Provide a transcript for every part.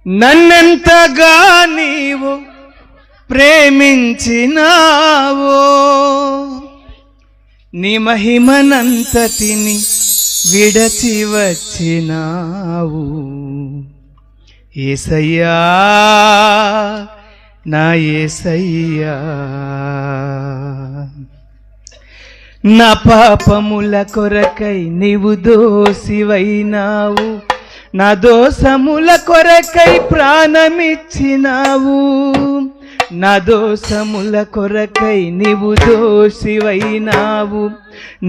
నన్నెంతగా నీవు ప్రేమించినావో నీ మహిమనంతటిని విడచి వచ్చినావు. యేసయ్యా నా యేసయ్యా, నా పాపముల కొరకై నీవు దోషివైనావు, నా దోషముల కొరకై ప్రాణమిచ్చినావు. నా దోషముల కొరకై నీవు దోషివైనావు,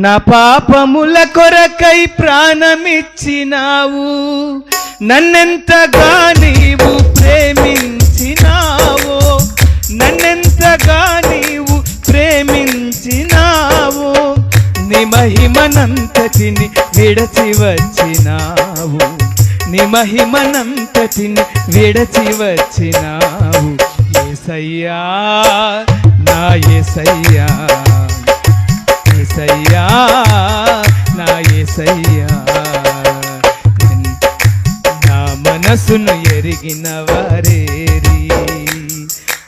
నా పాపముల కొరకై ప్రాణమిచ్చినావు. నన్నెంతగా నీవు ప్రేమించినావో, నన్నెంతగా నీవు ప్రేమించినావో, నీ మహిమనంతటిని విడచి వచ్చినావు, నీ మహిమనంతటిని విడచి వచ్చినావు. యేసయ్యా నా యేసయ్యా, యేసయ్యా నా యేసయ్యా, నా మనసును ఎరిగిన వారేరి,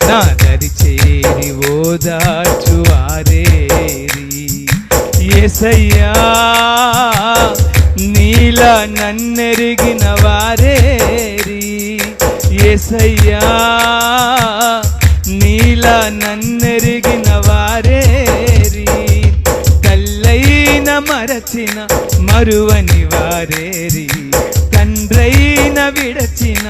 నా దరి చేరి ఓదార్చువారేరి. యేసయ్యా నీలా నన్నెరిగిన వారేరి, యేసయ్యా నీలా నన్నెరిగిన వారేరి. తల్లైన మరచిన మరువని వారేరి, తండ్రైన విడచిన